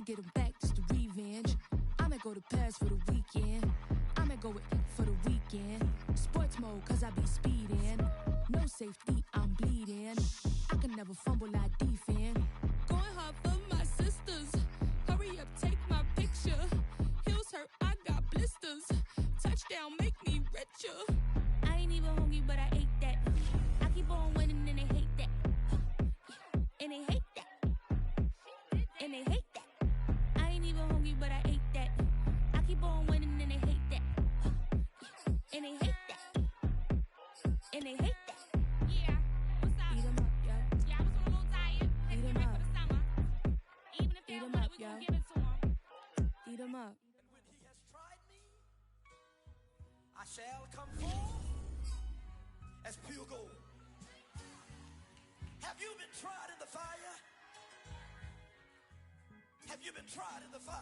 get him back, just the revenge. I might go to Paris for the weekend. I might go with Ink for the weekend. Sports mode, cause I be speeding. No safety, I'm bleeding. I can never fumble, I defend. Going hard for my sisters. Hurry up, take my picture. Heels hurt, I got blisters. Touchdown, make me richer. I ain't even hungry, but I ate that. I keep on winning and they hate that. And they hate that. And they hate that. I ain't even hungry, but I ate that. I keep on winning and they hate that. And they hate that. And they hate that. Yeah, what's up? Eat 'em up, yo. Yeah, I was on a little diet. Let's get ready for the summer. Even if they Eat don't 'em want up, it, we yo. gon' give it to them. Eat 'em up. And when he has tried me, I shall come forth as pure gold. Have you been tried in the fire? Have you been tried in the fire?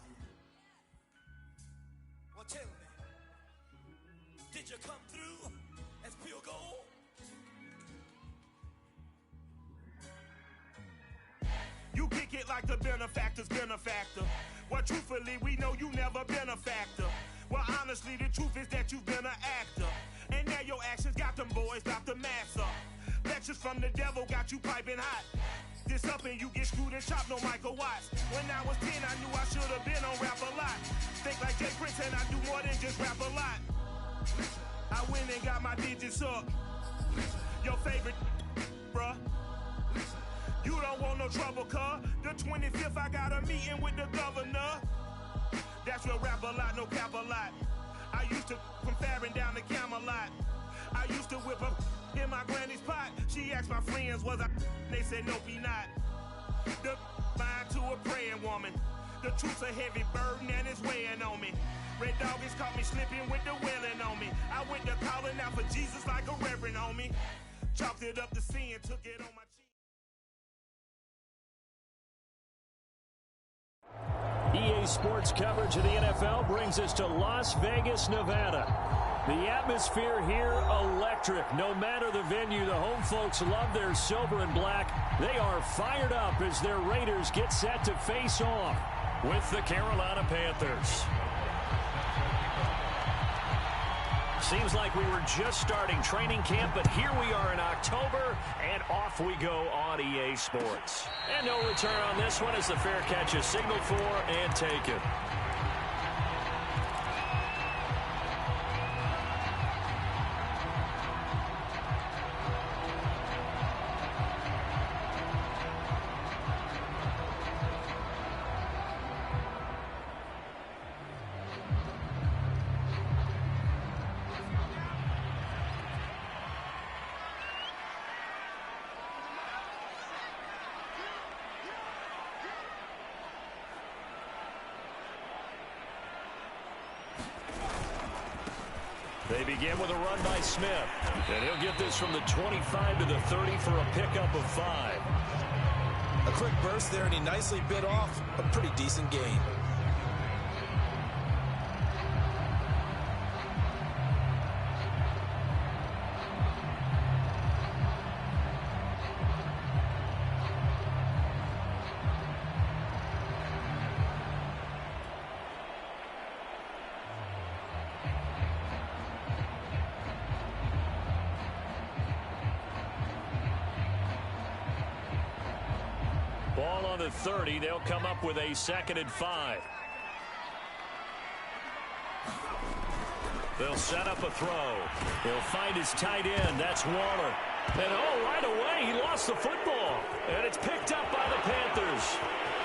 Well, tell me, did you come through as pure gold? You kick it like the benefactor's benefactor. Well, truthfully, we know you never been a factor. Well, honestly, the truth is that you've been an actor. And now your actions got them boys about to mass up. Lectures from the devil got you piping hot. This up and you get screwed and chopped, no Michael Watts. When I was 10, I knew I should have been on Rap a Lot. Think like Jay Prince and I do more than just rap a lot. I went and got my digits up. Your favorite, bruh. You don't want no trouble, cuz. The 25th, I got a meeting with the governor. That's real rap a lot, no cap a lot. I used to from Farron down to Camelot. I used to whip up in my granny's pot. She asked my friends, was I? They said, nope, he not. The mind to a praying woman. The truth's a heavy burden and it's weighing on me. Red Doggies caught me slipping with the wailing on me. I went to calling out for Jesus like a reverend on me. Chopped it up to sin, took it on my cheek. EA Sports coverage of the NFL brings us to Las Vegas, Nevada. The atmosphere here, electric. No matter the venue, the home folks love their silver and black. They are fired up as their Raiders get set to face off with the Carolina Panthers. Seems like we were just starting training camp, but here we are in October, and off we go on EA Sports. And no return on this one as the fair catch is signaled for and taken. They begin with a run by Smith. And he'll get this from the 25 to the 30 for a pickup of 5. A quick burst there, and he nicely bit off a pretty decent gain. Ball on the 30. They'll come up with a 2nd and 5. They'll set up a throw. He'll find his tight end. That's Waller. And right away, he lost the football. And it's picked up by the Panthers.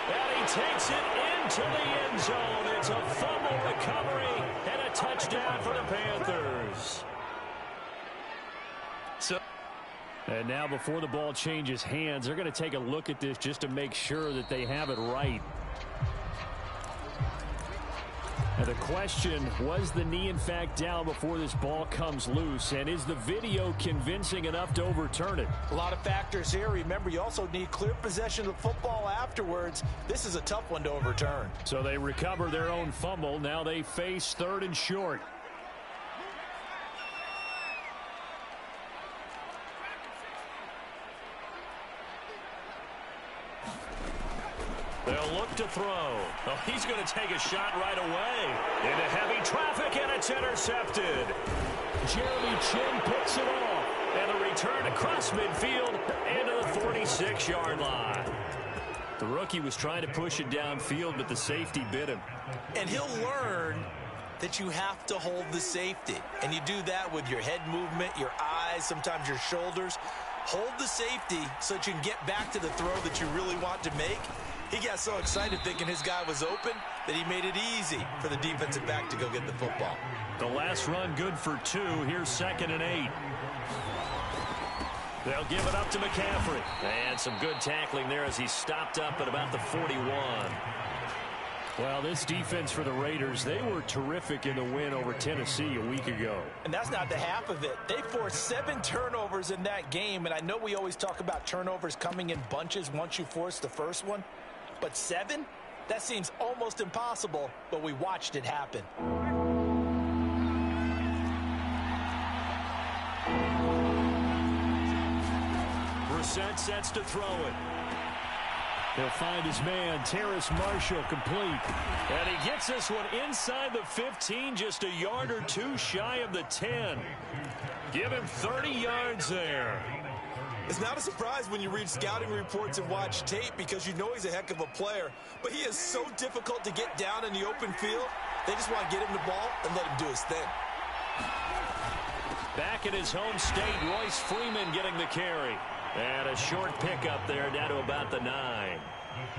And he takes it into the end zone. It's a fumble recovery and a touchdown for the Panthers. And now before the ball changes hands, they're going to take a look at this just to make sure that they have it right. And the question, was the knee in fact down before this ball comes loose? And is the video convincing enough to overturn it? A lot of factors here. Remember, you also need clear possession of the football afterwards. This is a tough one to overturn. So they recover their own fumble. Now they face 3rd and short. They'll look up to throw. Oh, he's going to take a shot right away. Into heavy traffic, and it's intercepted. Jeremy Chin picks it off. And the return across midfield into the 46-yard line. The rookie was trying to push it downfield, but the safety bit him. And he'll learn that you have to hold the safety. And you do that with your head movement, your eyes, sometimes your shoulders. Hold the safety so that you can get back to the throw that you really want to make. He got so excited thinking his guy was open that he made it easy for the defensive back to go get the football. The last run good for 2. Here's 2nd and 8. They'll give it up to McCaffrey. And some good tackling there as he stopped up at about the 41. Well, this defense for the Raiders, they were terrific in the win over Tennessee a week ago. And that's not the half of it. They forced 7 turnovers in that game, and I know we always talk about turnovers coming in bunches once you force the first one, but 7? That seems almost impossible, but we watched it happen. Brissett sets to throw it. He'll find his man, Terrace Marshall, complete. And he gets this one inside the 15, just a yard or 2 shy of the 10. Give him 30 yards there. It's not a surprise when you read scouting reports and watch tape because you know he's a heck of a player. But he is so difficult to get down in the open field. They just want to get him the ball and let him do his thing. Back in his home state, Royce Freeman getting the carry. And a short pickup there down to about the 9.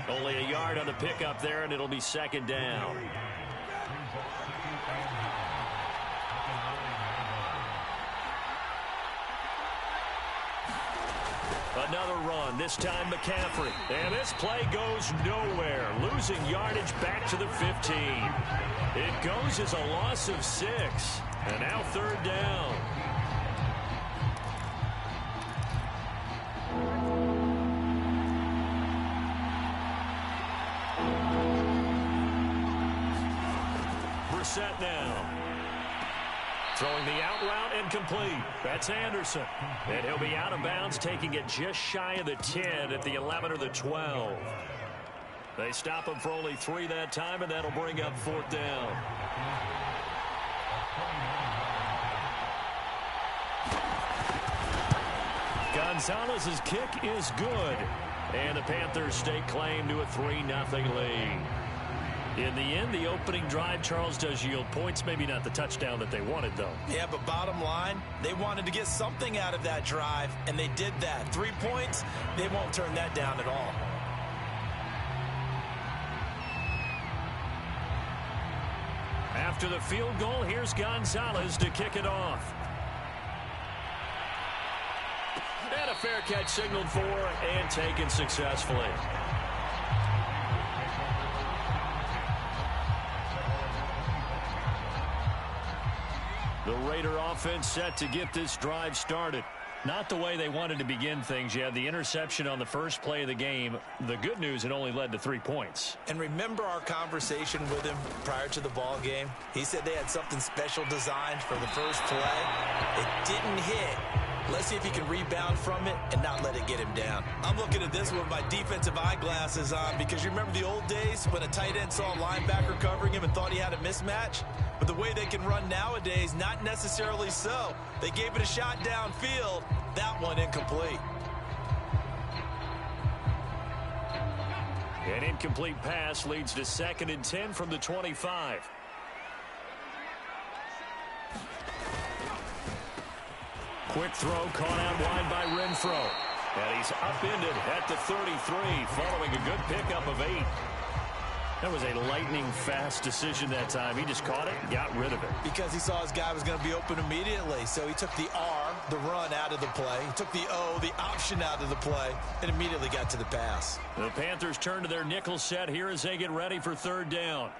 Only a yard on the pickup there, and it'll be 2nd down. Another run, this time McCaffrey. And this play goes nowhere. Losing yardage back to the 15. It goes as a loss of 6. And now 3rd down. Brissett now. Throwing the out route incomplete. That's Anderson. And he'll be out of bounds, taking it just shy of the 10 at the 11 or the 12. They stop him for only 3 that time, and that'll bring up 4th down. Gonzalez's kick is good. And the Panthers stake claim to a 3-0 lead. In the end, the opening drive, Charles, does yield points. Maybe not the touchdown that they wanted, though. Yeah, but bottom line, they wanted to get something out of that drive, and they did that. 3 points, they won't turn that down at all. After the field goal, here's Gonzalez to kick it off. And a fair catch signaled for and taken successfully. The Raider offense set to get this drive started. Not the way they wanted to begin things. You had the interception on the first play of the game. The good news, it only led to 3 points. And remember our conversation with him prior to the ball game? He said they had something special designed for the first play. It didn't hit. Let's see if he can rebound from it and not let it get him down. I'm looking at this with my defensive eyeglasses on because you remember the old days when a tight end saw a linebacker covering him and thought he had a mismatch? But the way they can run nowadays, not necessarily so. They gave it a shot downfield. That one incomplete. An incomplete pass leads to 2nd and 10 from the 25. Quick throw caught out wide by Renfro. And he's upended at the 33 following a good pickup of 8. That was a lightning-fast decision that time. He just caught it and got rid of it. Because he saw his guy was going to be open immediately. So he took the R, the run, out of the play. He took the O, the option, out of the play, and immediately got to the pass. The Panthers turn to their nickel set here as they get ready for 3rd down.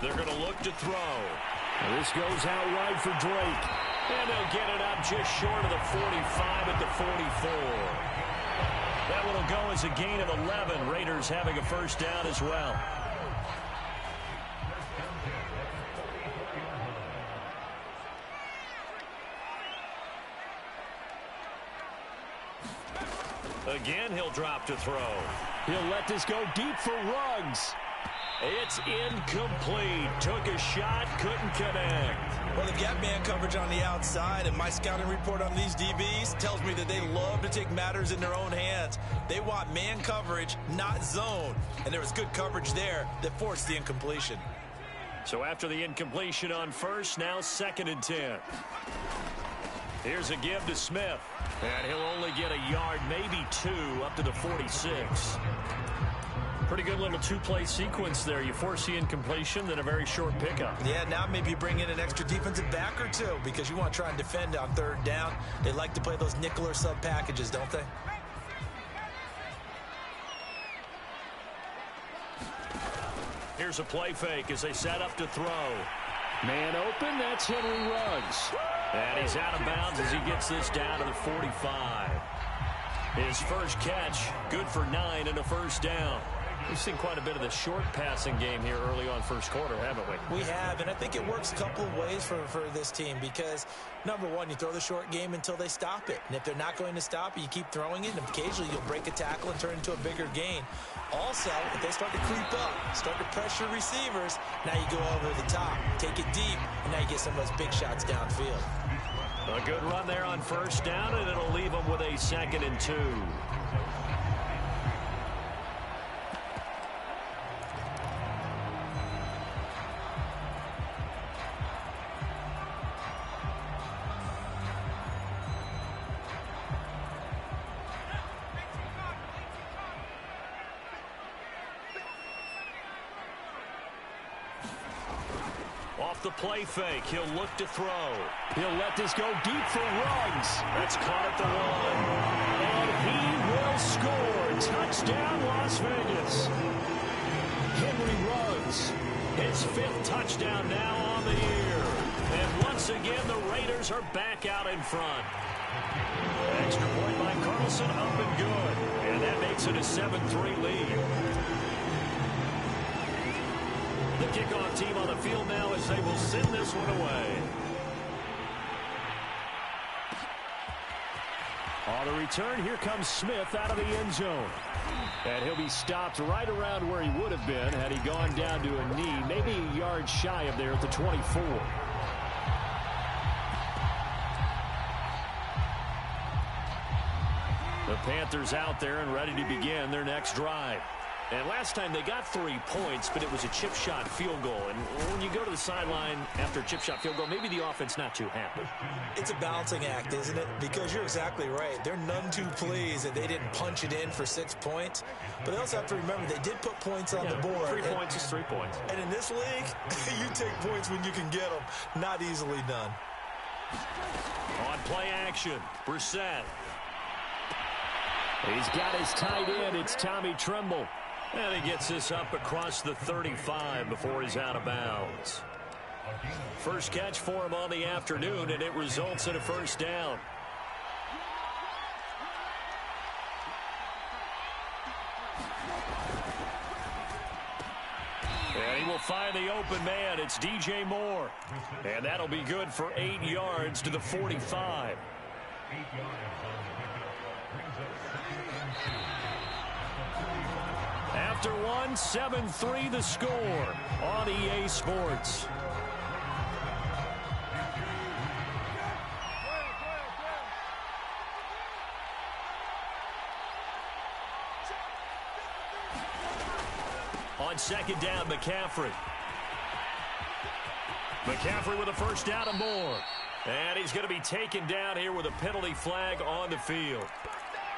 They're going to look to throw. This goes out wide for Drake. And they'll get it up just short of the 45 at the 44. That one will go as a gain of 11. Raiders having a 1st down as well. Again, he'll drop to throw. He'll let this go deep for Ruggs. It's incomplete. Took a shot, couldn't connect. Well, they've got man coverage on the outside, and my scouting report on these DBs tells me that they love to take matters in their own hands. They want man coverage, not zone. And there was good coverage there that forced the incompletion. So after the incompletion on first, now 2nd and 10. Here's a give to Smith. And he'll only get a yard, maybe 2, up to the 46. Pretty good little two-play sequence there. You force the incompletion, then a very short pickup. Yeah, now maybe you bring in an extra defensive back or two because you want to try and defend on 3rd down. They like to play those nickel or sub packages, don't they? Here's a play fake as they set up to throw. Man open, that's Henry Ruggs. And he's out of bounds as he gets this down to the 45. His first catch, good for 9 and a first down. We've seen quite a bit of the short passing game here early on first quarter, haven't we? We have, and I think it works a couple of ways for this team because, number one, you throw the short game until they stop it. And if they're not going to stop it, you keep throwing it, and occasionally you'll break a tackle and turn it into a bigger gain. Also, if they start to creep up, start to pressure receivers, now you go over the top, take it deep, and now you get some of those big shots downfield. A good run there on first down, and it'll leave them with a 2nd and 2. Off the play fake, he'll look to throw. He'll let this go deep for Ruggs. That's caught at the 1. And he will score. Touchdown, Las Vegas. Henry Ruggs, his 5th touchdown now on the year. And once again, the Raiders are back out in front. Extra point by Carlson, up and good. And that makes it a 7-3 lead. The kickoff team on the field now as they will send this one away. On the return, here comes Smith out of the end zone. And he'll be stopped right around where he would have been had he gone down to a knee, maybe a yard shy of there at the 24. The Panthers out there and ready to begin their next drive. And last time they got 3 points, but it was a chip shot field goal. And when you go to the sideline after a chip shot field goal, maybe the offense not too happy. It's a balancing act, isn't it? Because you're exactly right. They're none too pleased that they didn't punch it in for 6 points. But they also have to remember they did put points on the board. 3 points is 3 points. And in this league, you take points when you can get them. Not easily done. On play action, Brissett. He's got his tight end. It's Tommy Tremble. And he gets this up across the 35 before he's out of bounds. First catch for him on the afternoon, and it results in a first down. And he will find the open man. It's DJ Moore. And that'll be good for 8 yards to the 45. After one, 7-3 the score on EA Sports. On second down, McCaffrey. McCaffrey with a first down and more. And he's going to be taken down here with a penalty flag on the field.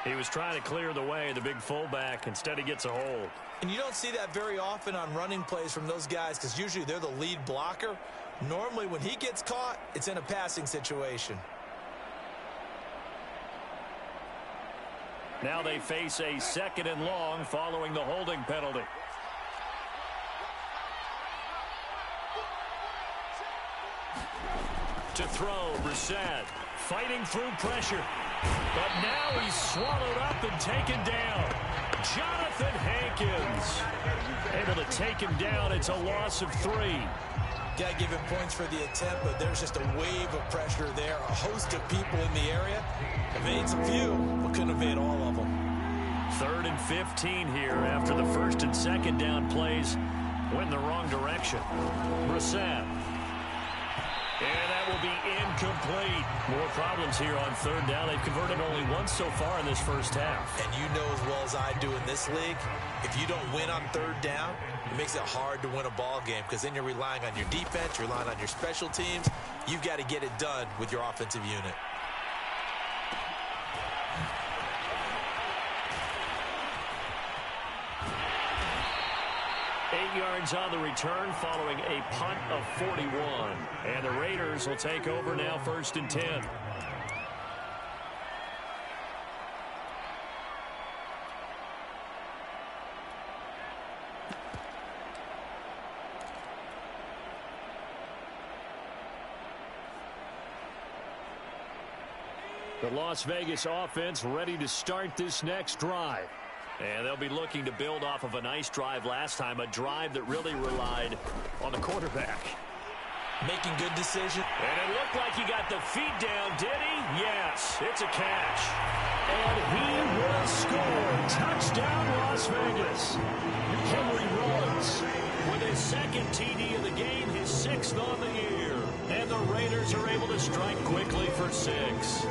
He was trying to clear the way, the big fullback. Instead, he gets a hold. And you don't see that very often on running plays from those guys because usually they're the lead blocker. Normally, when he gets caught, it's in a passing situation. Now they face a 2nd and long following the holding penalty. To throw, Brissett fighting through pressure. But now he's swallowed up and taken down. Jonathan Hankins able to take him down. It's a loss of 3. Got to give him points for the attempt, but there's just a wave of pressure there. A host of people in the area. Evades a few, but couldn't evade all of them. 3rd and 15 here after the first and second down plays went in the wrong direction. Brissett. And that will be incomplete. More problems here on 3rd down. They've converted only once so far in this first half. And you know as well as I do in this league, if you don't win on 3rd down, it makes it hard to win a ball game because then you're relying on your defense, you're relying on your special teams. You've got to get it done with your offensive unit. Yards on the return following a punt of 41. And the Raiders will take over now 1st and 10. The Las Vegas offense ready to start this next drive. And they'll be looking to build off of a nice drive last time, a drive that really relied on the quarterback. Making good decisions. And it looked like he got the feet down, did he? Yes, it's a catch. And he will score. Touchdown, Las Vegas. Henry Ruggs with his 2nd TD of the game, his 6th on the year. And the Raiders are able to strike quickly for 6.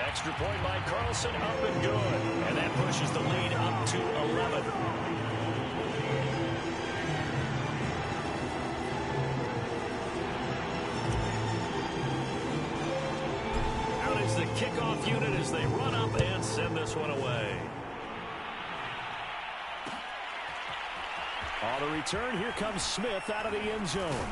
Extra point by Carlson, up and good. And that pushes the lead up to 11. Out is the kickoff unit as they run up and send this one away. On the return, here comes Smith out of the end zone.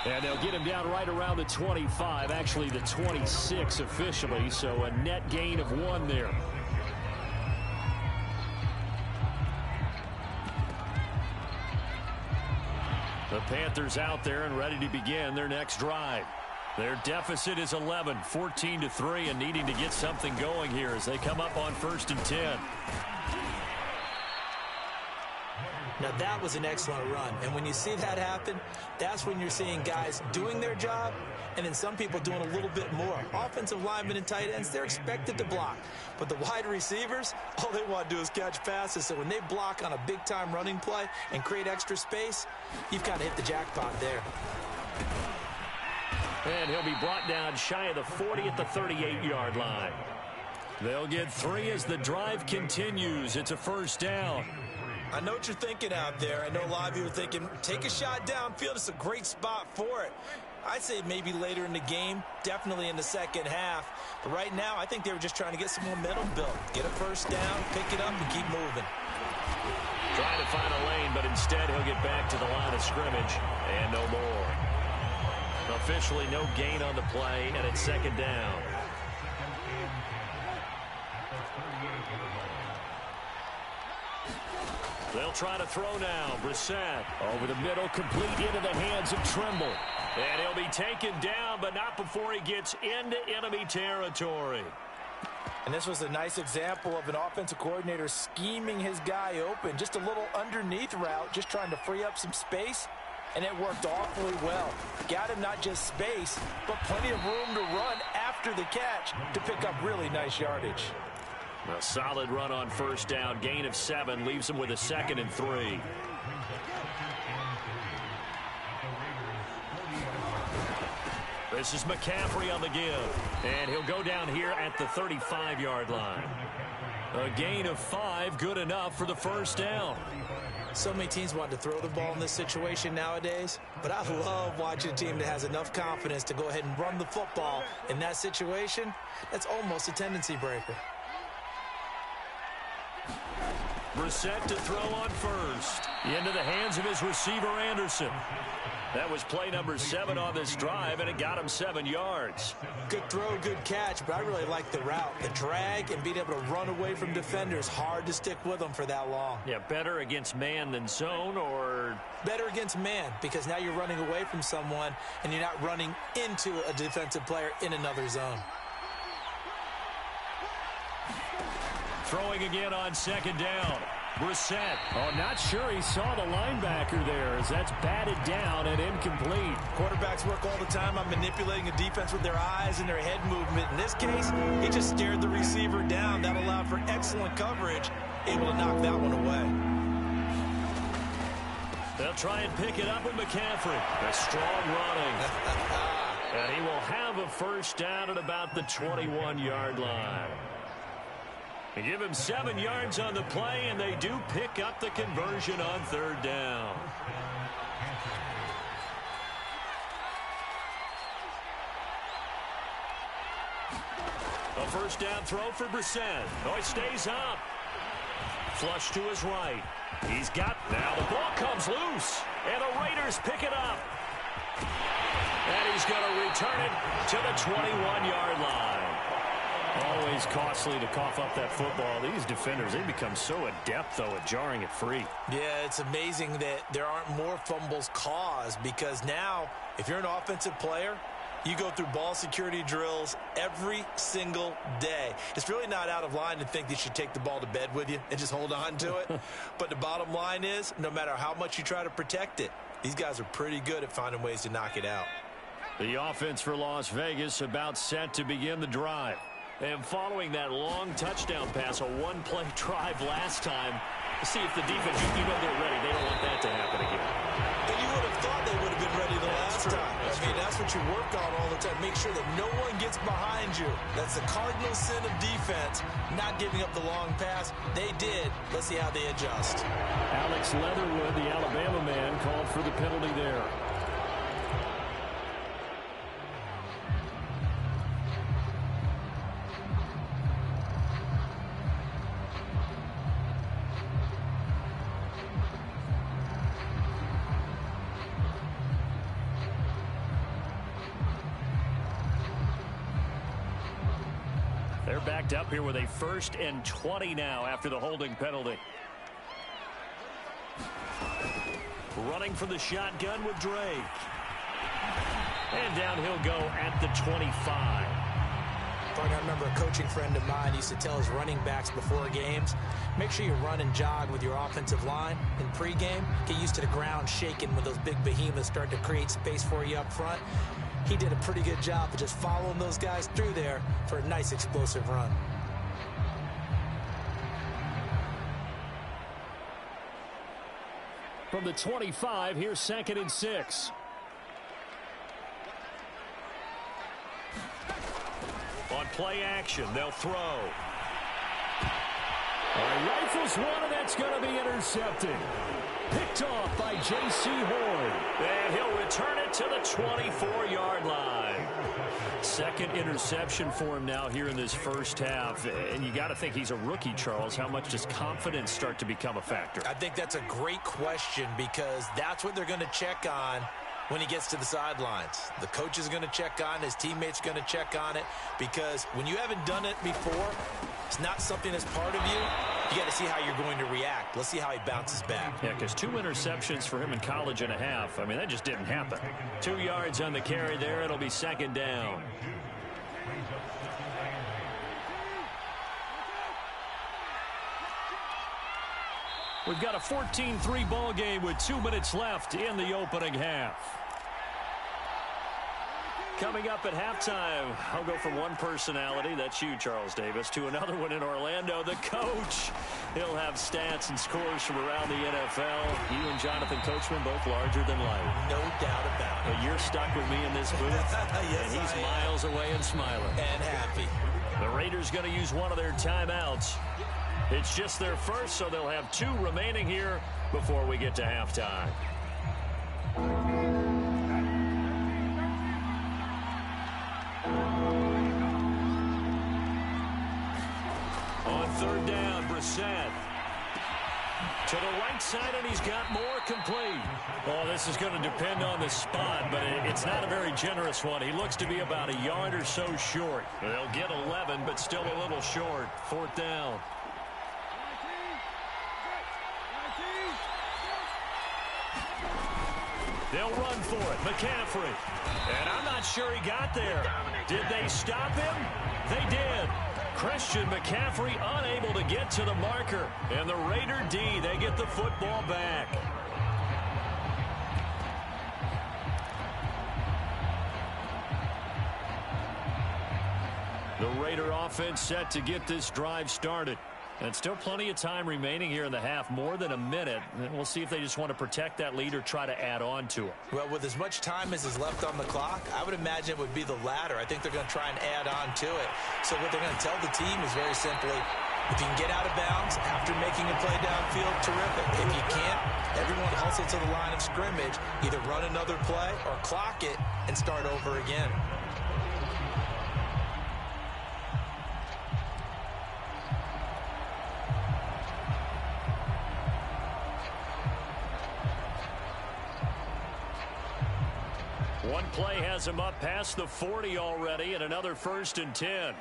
And they'll get him down right around the 25, actually the 26 officially, so a net gain of 1 there. The Panthers out there and ready to begin their next drive. Their deficit is 11, 14-3, and needing to get something going here as they come up on 1st and 10. Now, that was an excellent run. And when you see that happen, that's when you're seeing guys doing their job and then some people doing a little bit more. Offensive linemen and tight ends, they're expected to block. But the wide receivers, all they want to do is catch passes. So when they block on a big-time running play and create extra space, you've kind of hit the jackpot there. And he'll be brought down shy of the 40 at the 38-yard line. They'll get 3 as the drive continues. It's a 1st down. I know what you're thinking out there. I know a lot of you are thinking, take a shot downfield. It's a great spot for it. I'd say maybe later in the game, definitely in the second half. But right now, I think they were just trying to get some momentum built. Get a 1st down, pick it up, and keep moving. Trying to find a lane, but instead he'll get back to the line of scrimmage. And no more. Officially no gain on the play, and it's 2nd down. They'll try to throw now. Brissett over the middle, complete into the hands of Trimble. And he'll be taken down, but not before he gets into enemy territory. And this was a nice example of an offensive coordinator scheming his guy open. Just a little underneath route, just trying to free up some space. And it worked awfully well. Got him not just space, but plenty of room to run after the catch to pick up really nice yardage. A solid run on 1st down. Gain of 7 leaves him with a 2nd and 3. This is McCaffrey on the give. And he'll go down here at the 35-yard line. A gain of 5, good enough for the 1st down. So many teams want to throw the ball in this situation nowadays, but I love watching a team that has enough confidence to go ahead and run the football in that situation. That's almost a tendency breaker. Brissett to throw on 1st. Into the hands of his receiver, Anderson. That was play number 7 on this drive, and it got him 7 yards. Good throw, good catch, but I really like the route. The drag and being able to run away from defenders. Hard to stick with them for that long. Yeah, better against man than zone, or? Better against man, because now you're running away from someone, and you're not running into a defensive player in another zone. Throwing again on 2nd down. Brissett. Oh, not sure he saw the linebacker there as that's batted down and incomplete. Quarterbacks work all the time on manipulating a defense with their eyes and their head movement. In this case, he just stared the receiver down. That allowed for excellent coverage, able to knock that one away. They'll try and pick it up with McCaffrey. A strong running. And he will have a first down at about the 21-yard line. They give him 7 yards on the play, and they do pick up the conversion on third down. A first down throw for Brissett. Oh, he stays up. Flush to his right. He's got, now the ball comes loose, and the Raiders pick it up. And he's going to return it to the 21-yard line. Always costly to cough up that football. These defenders, they become so adept, though, at jarring it free. Yeah, it's amazing that there aren't more fumbles caused, because now, if you're an offensive player, you go through ball security drills every single day. It's really not out of line to think that you should take the ball to bed with you and just hold on to it. But the bottom line is, no matter how much you try to protect it, these guys are pretty good at finding ways to knock it out. The offense for Las Vegas about set to begin the drive. And following that long touchdown pass, a one-play drive last time, see if the defense, you know they're ready. They don't want that to happen again. And you would have thought they would have been ready the last time. I mean, that's what you work on all the time. Make sure that no one gets behind you. That's the cardinal sin of defense, not giving up the long pass. They did. Let's see how they adjust. Alex Leatherwood, the Alabama man, called for the penalty there. They're backed up here with a 1st and 20 now after the holding penalty. Running for the shotgun with Drake. And down he'll go at the 25. I remember a coaching friend of mine used to tell his running backs before games, make sure you run and jog with your offensive line in pregame. Get used to the ground shaking when those big behemoths start to create space for you up front. He did a pretty good job of just following those guys through there for a nice explosive run. From the 25, here's 2nd and 6. On play action, they'll throw. Rifles one, and that's going to be intercepted. Picked off by J.C. Horn. And he'll return it to the 24-yard line. 2nd interception for him now here in this first half. And you got to think he's a rookie, Charles. How much does confidence start to become a factor? I think that's a great question, because that's what they're going to check on when he gets to the sidelines. The coach is going to check on it. His teammates are going to check on it, because when you haven't done it before, it's not something that's part of you. You got to see how you're going to react. Let's see how he bounces back. Yeah, because 2 interceptions for him in college and a half. I mean, that just didn't happen. 2 yards on the carry there. It'll be 2nd down. We've got a 14-3 ball game with 2 minutes left in the opening half. Coming up at halftime, I'll go from one personality, that's you, Charles Davis, to another one in Orlando, the coach. He'll have stats and scores from around the NFL. You and Jonathan Coachman, both larger than life. No doubt about it. But you're stuck with me in this booth, Yes, and he's miles away and smiling. And happy. The Raiders going to use one of their timeouts. It's just their first, so they'll have 2 remaining here before we get to halftime. On 3rd down, Brissett. To the right side, and he's got more complete. Oh, this is going to depend on the spot, but it's not a very generous one. He looks to be about a yard or so short. They'll get 11, but still a little short. 4th down. They'll run for it. McCaffrey. And I'm not sure he got there. Did they stop him? They did. Christian McCaffrey unable to get to the marker. And the Raider D, they get the football back. The Raider offense set to get this drive started. And still plenty of time remaining here in the half, more than a minute. And we'll see if they just want to protect that lead or try to add on to it. Well, with as much time as is left on the clock, I would imagine it would be the latter. I think they're going to try and add on to it. So what they're going to tell the team is very simply, if you can get out of bounds after making a play downfield, terrific. If you can't, everyone hustle to the line of scrimmage, either run another play or clock it and start over again. One play has him up past the 40 already, and another 1st and 10.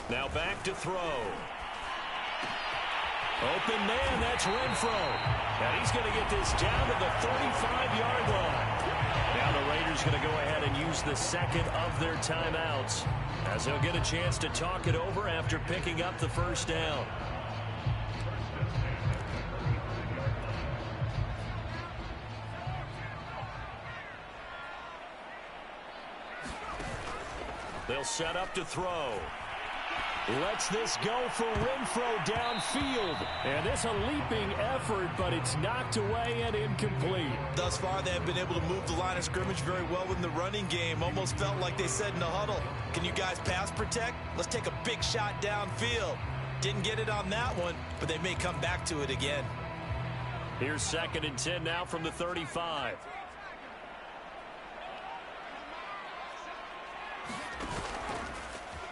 Now back to throw. Open man, that's Renfro. And he's going to get this down to the 35-yard line. Now the Raiders going to go ahead and use the second of their timeouts, as they'll get a chance to talk it over after picking up the first down. They'll set up to throw. Lets this go for Renfro downfield. And it's a leaping effort, but it's knocked away and incomplete. Thus far, they have been able to move the line of scrimmage very well in the running game. Almost felt like they said in the huddle, can you guys pass protect? Let's take a big shot downfield. Didn't get it on that one, but they may come back to it again. Here's 2nd and 10 now from the 35.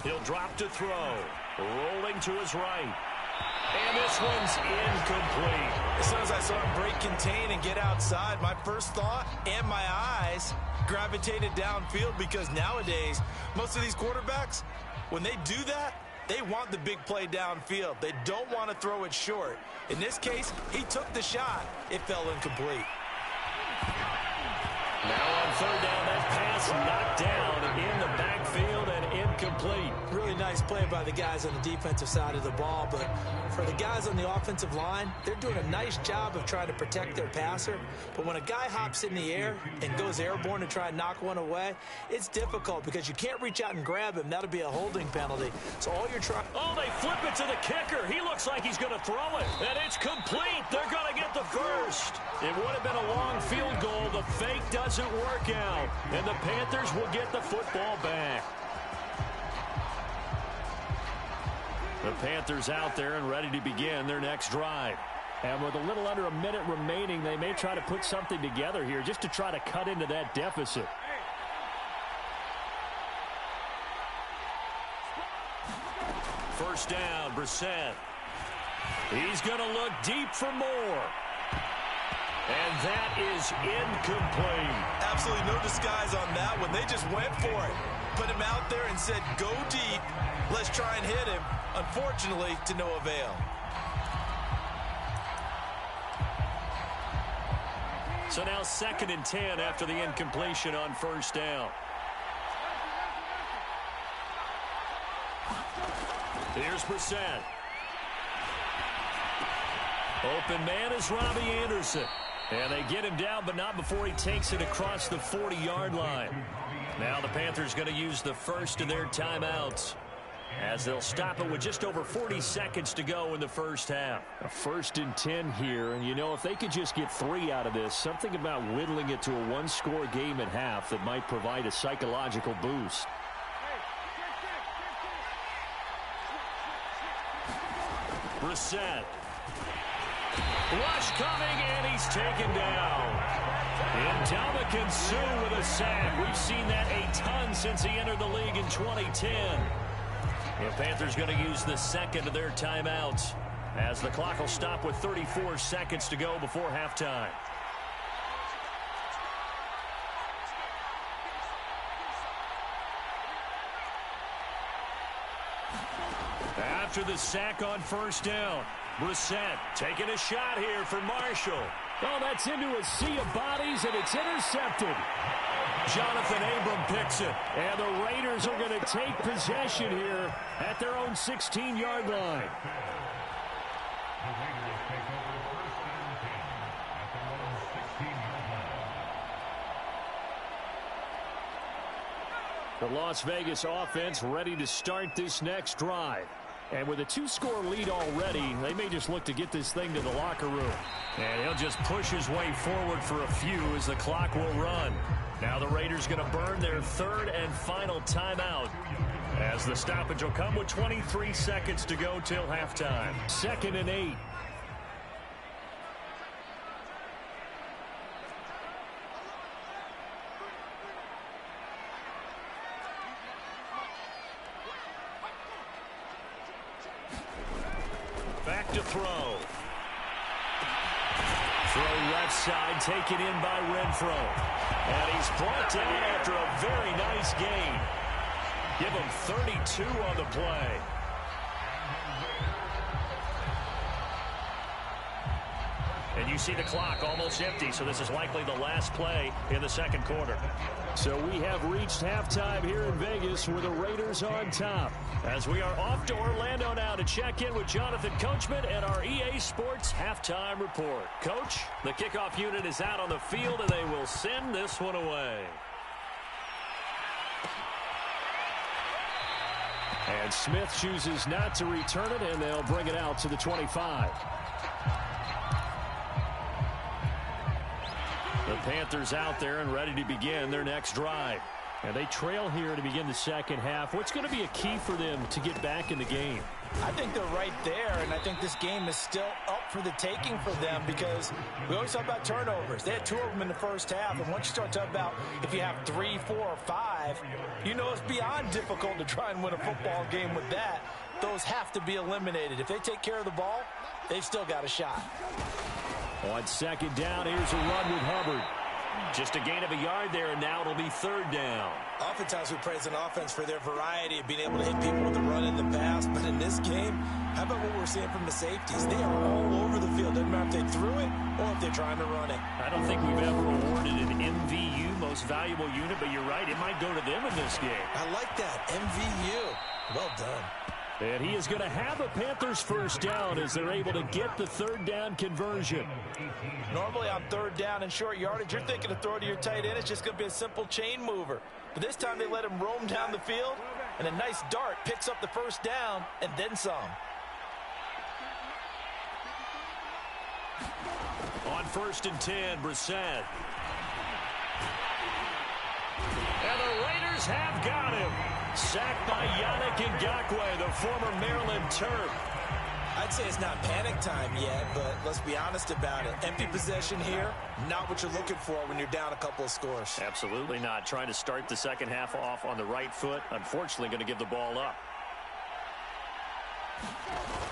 He'll drop to throw. Rolling to his right. And this one's incomplete. As soon as I saw him break contain and get outside, my first thought and my eyes gravitated downfield, because nowadays, most of these quarterbacks, when they do that, they want the big play downfield. They don't want to throw it short. In this case, he took the shot. It fell incomplete. Now on 3rd down, that pass knocked down in the backfield and incomplete. Really nice play by the guys on the defensive side of the ball, but for the guys on the offensive line, they're doing a nice job of trying to protect their passer. But when a guy hops in the air and goes airborne to try and knock one away, it's difficult because you can't reach out and grab him. That'll be a holding penalty. So all you're trying... Oh, they flip it to the kicker. He looks like he's going to throw it. And it's complete. They're going to get the first. It would have been a long field goal. The fake doesn't work out. And the Panthers will get the football back. The Panthers out there and ready to begin their next drive. And with a little under a minute remaining, they may try to put something together here just to try to cut into that deficit. First down, Brissett. He's going to look deep for more. And that is incomplete. Absolutely no disguise on that one. They just went for it. Put him out there and said, go deep. Let's try and hit him. Unfortunately, to no avail. So now 2nd and 10 after the incompletion on 1st down. Here's Brissett. Open man is Robbie Anderson. And they get him down, but not before he takes it across the 40-yard line. Now the Panthers going to use the first of their timeouts, as they'll stop it with just over 40 seconds to go in the first half. A 1st and 10 here, and you know, if they could just get 3 out of this, something about whittling it to a one-score game at half that might provide a psychological boost. Brissett. Rush coming, and he's taken down. And Ndamukong Suh with a sack. We've seen that a ton since he entered the league in 2010. The Panthers going to use the second of their timeouts, as the clock will stop with 34 seconds to go before halftime. After the sack on first down, Brissett taking a shot here for Marshall. Oh, that's into a sea of bodies, and it's intercepted. Jonathan Abram picks it. And the Raiders are going to take possession here at their own 16-yard line. The Las Vegas offense ready to start this next drive. And with a 2-score lead already, they may just look to get this thing to the locker room. And he'll just push his way forward for a few as the clock will run. Now the Raiders going to burn their third and final timeout, as the stoppage will come with 23 seconds to go till halftime. 2nd and 8. Back to throw. Throw left side, taken in by Renfro. And he's brought down after a very nice gain. Give him 32 on the play. And you see the clock almost empty, so this is likely the last play in the second quarter. So we have reached halftime here in Vegas with the Raiders on top. As we are off to Orlando now to check in with Jonathan Coachman and our EA Sports halftime report. Coach, the kickoff unit is out on the field, and they will send this one away. And Smith chooses not to return it, and they'll bring it out to the 25. The Panthers out there and ready to begin their next drive. And they trail here to begin the second half. What's going to be a key for them to get back in the game? I think they're right there, and I think this game is still up for the taking for them because we always talk about turnovers. They had 2 of them in the first half, and once you start talking about if you have 3, 4, or 5, you know it's beyond difficult to try and win a football game with that. Those have to be eliminated. If they take care of the ball, they've still got a shot. On second down, here's a run with Hubbard. Just a gain of a yard there, and now it'll be third down. Oftentimes we praise an offense for their variety of being able to hit people with the run in the pass, but in this game, how about what we're seeing from the safeties? They are all over the field. Doesn't matter if they threw it or if they're trying to run it. I don't think we've ever awarded an MVU, most valuable unit, but you're right, it might go to them in this game. I like that, MVU. Well done. And he is going to have a Panthers first down as they're able to get the third down conversion. Normally on third down and short yardage, you're thinking of throw to your tight end. It's just going to be a simple chain mover. But this time they let him roam down the field, and a nice dart picks up the first down and then some. On 1st and 10, Brissett. And the Raiders have got him. Sacked by Yannick Ngakoue, the former Maryland Terp. I'd say it's not panic time yet, but let's be honest about it. Empty possession here, not what you're looking for when you're down a couple of scores. Absolutely not. Trying to start the second half off on the right foot. Unfortunately, going to give the ball up.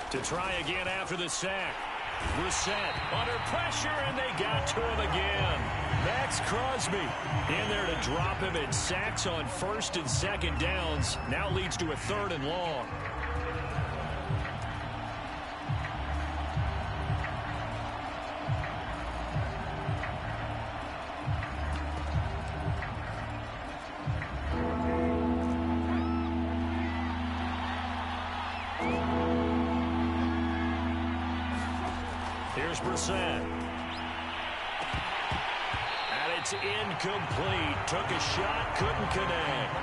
To try again after the sack. Brissett under pressure, and they got to him again. Max Crosby in there to drop him, and sacks on 1st and 2nd downs. Now leads to a 3rd and long. Here's Brissett. And it's incomplete. Took a shot, couldn't connect.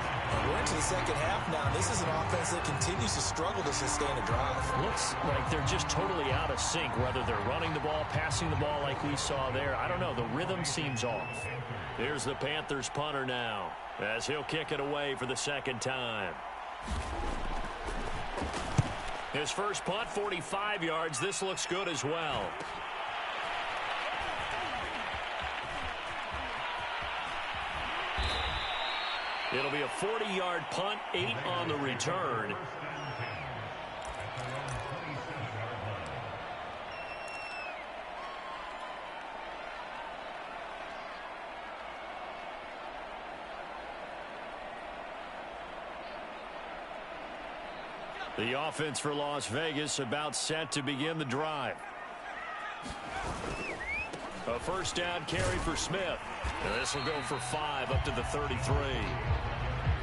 We're into the second half now. This is an offense that continues to struggle to sustain a drive. Looks like they're just totally out of sync, whether they're running the ball, passing the ball like we saw there. I don't know. The rhythm seems off. Here's the Panthers punter now, as he'll kick it away for the second time. His first punt, 45 yards. This looks good as well. It'll be a 40-yard punt, 8 on the return. The offense for Las Vegas about set to begin the drive. A first down carry for Smith. And this will go for 5 up to the 33.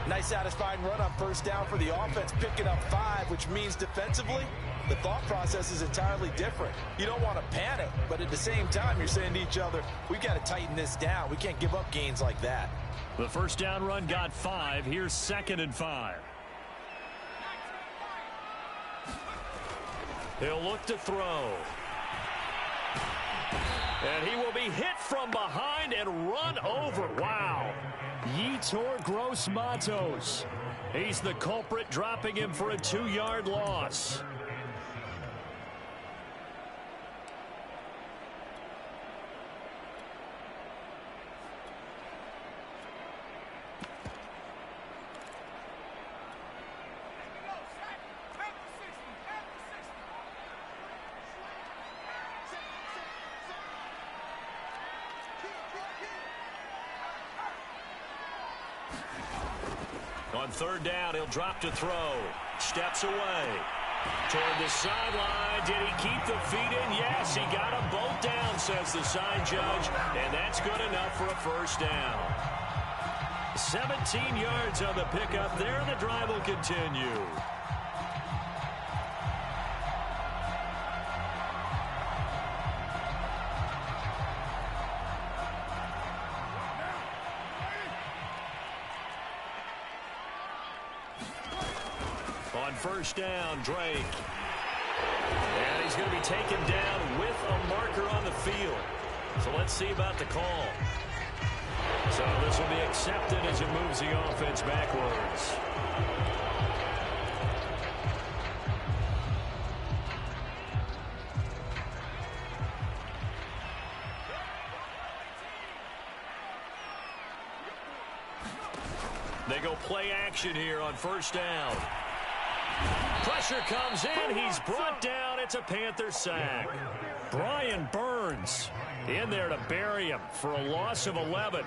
Nice satisfying run on first down for the offense, picking up 5, which means defensively, the thought process is entirely different. You don't want to panic, but at the same time, you're saying to each other, we've got to tighten this down. We can't give up gains like that. The first down run got 5. Here's 2nd and 5. He'll look to throw. And he will be hit from behind and run over. Wow. Yetur Gross-Matos. He's the culprit, dropping him for a 2-yard loss. On third down, he'll drop to throw. Steps away. Toward the sideline. Did he keep the feet in? Yes, he got them both down, says the side judge. And that's good enough for a first down. 17 yards on the pickup there, and the drive will continue. On first down, Drake. And he's going to be taken down with a marker on the field. So let's see about the call. So this will be accepted as it moves the offense backwards. They go play action here on first down. Pressure comes in. He's brought down. It's a Panther sack. Brian Burns in there to bury him for a loss of 11.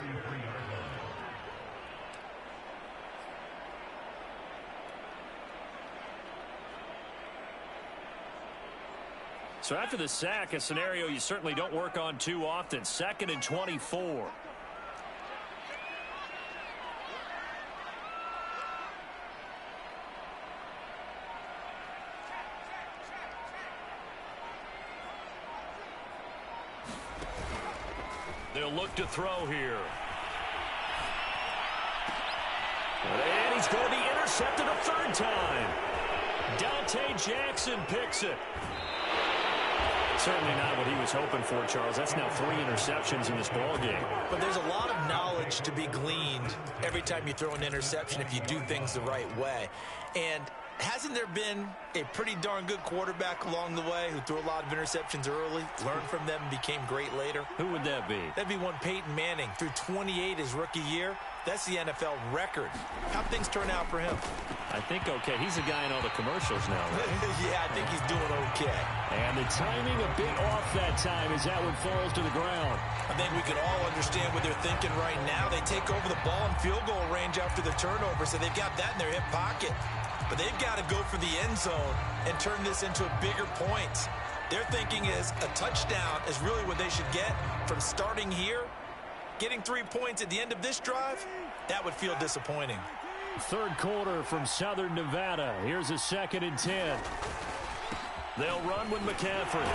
So after the sack, a scenario you certainly don't work on too often. 2nd and 24. They'll look to throw here. And he's going to be intercepted a third time. Dante Jackson picks it. Certainly not what he was hoping for, Charles. That's now 3 interceptions in this ball game. But there's a lot of knowledge to be gleaned every time you throw an interception if you do things the right way. And hasn't there been a pretty darn good quarterback along the way who threw a lot of interceptions early, learned from them, and became great later? Who would that be? That'd be one Peyton Manning. Threw 28 his rookie year. That's the NFL record. How'd things turn out for him? I think okay. He's a guy in all the commercials now, right? Yeah, I think he's doing okay. And the timing a bit off that time as that one falls to the ground. I think we can all understand what they're thinking right now. They take over the ball in field goal range after the turnover, so they've got that in their hip pocket. But they've got to go for the end zone and turn this into a bigger point. Their thinking is a touchdown is really what they should get from starting here. Getting 3 points at the end of this drive, that would feel disappointing. Third quarter from Southern Nevada. Here's a 2nd and 10. They'll run with McCaffrey.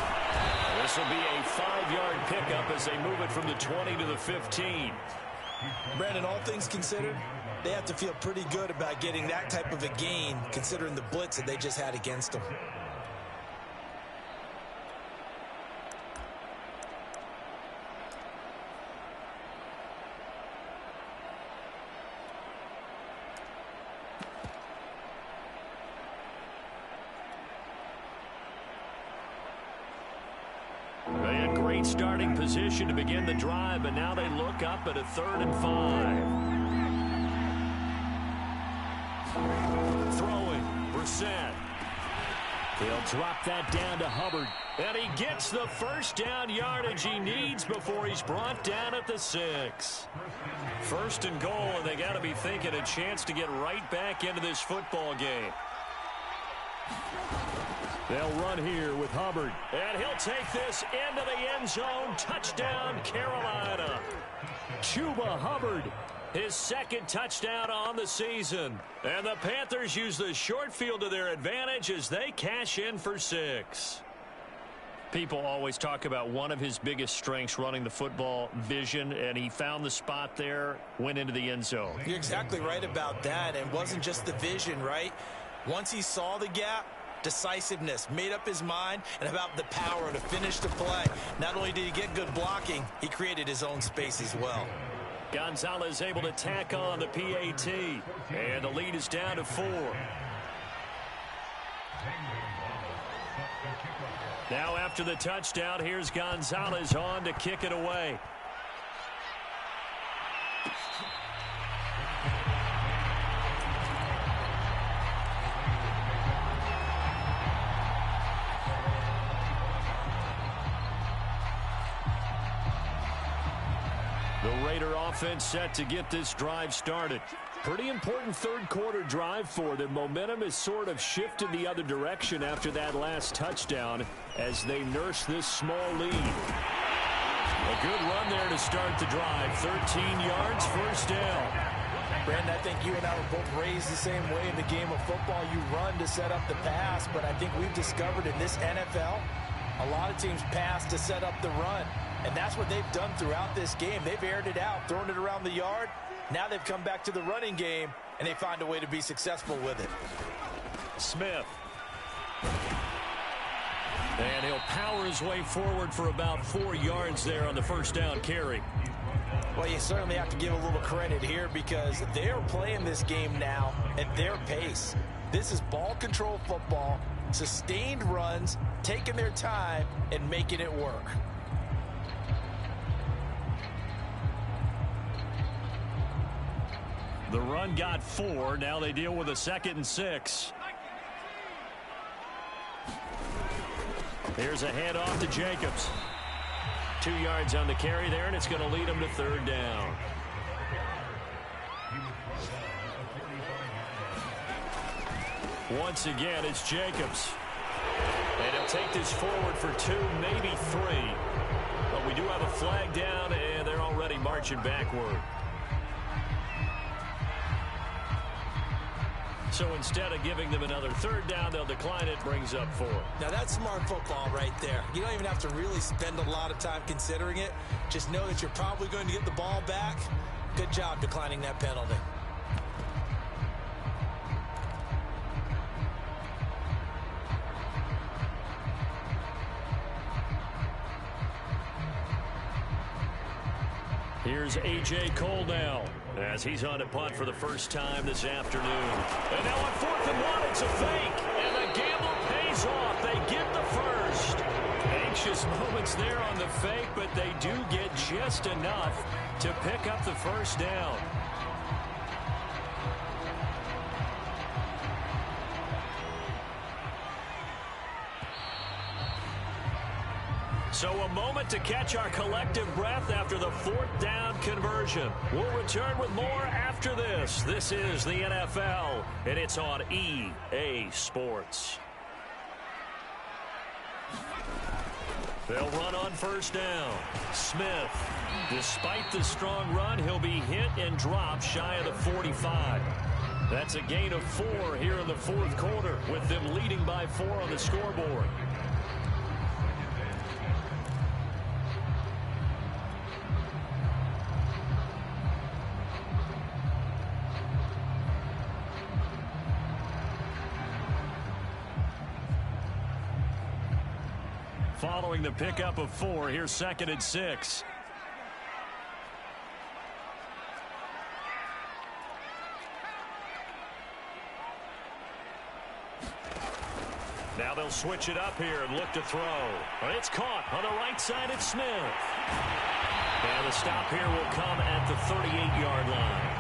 This will be a 5-yard pickup as they move it from the 20 to the 15. Brandon, all things considered, they have to feel pretty good about getting that type of a gain considering the blitz that they just had against them. They had great starting position to begin the drive, but now they look up at a 3rd and 5. Throwing, Brissett. He'll drop that down to Hubbard. And he gets the first down yardage he needs before he's brought down at the 6. 1st and goal, and they got to be thinking a chance to get right back into this football game. They'll run here with Hubbard. And he'll take this into the end zone. Touchdown, Carolina. Chuba Hubbard, his second touchdown on the season. And the Panthers use the short field to their advantage as they cash in for 6. People always talk about one of his biggest strengths running the football, vision, and he found the spot there, went into the end zone. You're exactly right about that, and it wasn't just the vision, right? Once he saw the gap, decisiveness, made up his mind, and about the power to finish the play. Not only did he get good blocking, he created his own space as well. Gonzalez able to tack on the PAT, and the lead is down to 4. Now after the touchdown, here's Gonzalez on to kick it away. The Raider offense set to get this drive started. Pretty important third-quarter drive for them. Momentum has sort of shifted the other direction after that last touchdown as they nurse this small lead. A good run there to start the drive. 13 yards, first down. Brandon, I think you and I were both raised the same way in the game of football. You run to set up the pass, but I think we've discovered in this NFL, a lot of teams pass to set up the run. And that's what they've done throughout this game. They've aired it out, thrown it around the yard. Now they've come back to the running game, and they find a way to be successful with it. Smith. And he'll power his way forward for about 4 yards there on the first down carry. Well, you certainly have to give a little credit here because they're playing this game now at their pace. This is ball control football, sustained runs, taking their time, and making it work. The run got 4. Now they deal with a 2nd and 6. Here's a handoff to Jacobs. 2 yards on the carry there, and it's going to lead them to 3rd down. Once again, it's Jacobs. And he'll take this forward for 2, maybe 3. But we do have a flag down, and they're already marching backward. So instead of giving them another 3rd down, they'll decline it, brings up 4. Now that's smart football right there. You don't even have to really spend a lot of time considering it. Just know that you're probably going to get the ball back. Good job declining that penalty. Here's A.J. Cole now as he's on to punt for the first time this afternoon. And now on 4th and 1, it's a fake. And the gamble pays off. They get the first. Anxious moments there on the fake, but they do get just enough to pick up the first down. So a moment to catch our collective breath after the 4th down conversion. We'll return with more after this. This is the NFL, and it's on EA Sports. They'll run on first down. Smith, despite the strong run, he'll be hit and dropped shy of the 45. That's a gain of 4 here in the 4th quarter, with them leading by 4 on the scoreboard. Following the pickup of 4, here's 2nd and 6. Now they'll switch it up here and look to throw. It's caught on the right side. It's Smith. And the stop here will come at the 38-yard line.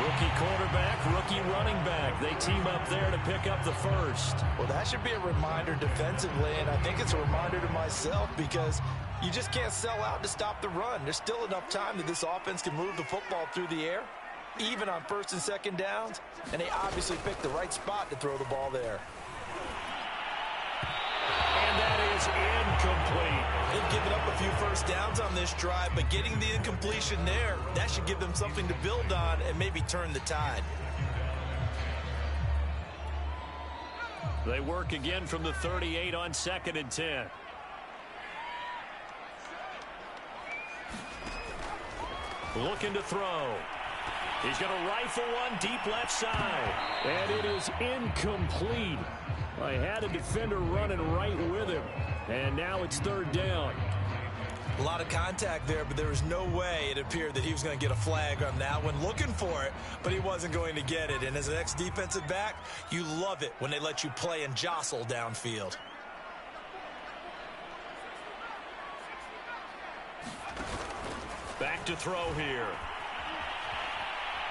Rookie quarterback, rookie running back. They team up there to pick up the first. Well, that should be a reminder defensively, and I think it's a reminder to myself because you just can't sell out to stop the run. There's still enough time that this offense can move the football through the air, even on 1st and 2nd downs, and they obviously picked the right spot to throw the ball there. is incomplete. They've given up a few first downs on this drive, but getting the incompletion there, that should give them something to build on and maybe turn the tide. They work again from the 38 on 2nd and 10. Looking to throw. He's going to rifle one deep left side. And it is incomplete. I had a defender running right with him. And now it's 3rd down. A lot of contact there, but there was no way it appeared that he was going to get a flag on that one. Looking for it, but he wasn't going to get it. And as an ex-defensive back, you love it when they let you play and jostle downfield. Back to throw here.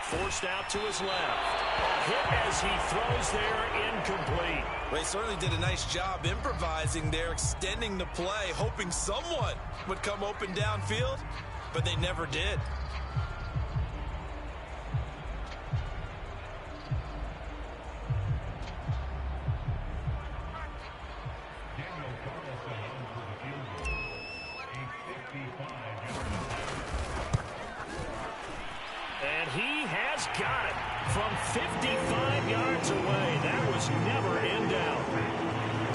Forced out to his left. A hit as he throws there, incomplete. They certainly did a nice job improvising there, extending the play, hoping someone would come open downfield, but they never did. And he has got it from 55 yards away. That was never in doubt.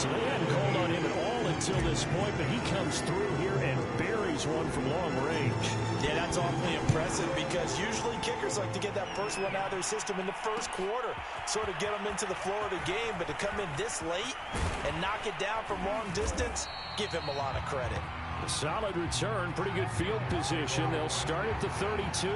So they hadn't called on him at all until this point, but he comes through here and buries one from long range. Yeah, that's awfully impressive because usually kickers like to get that first one out of their system in the first quarter, sort of get them into the flow of the game, but to come in this late and knock it down from long distance, give him a lot of credit. A solid return, pretty good field position. They'll start at the 32.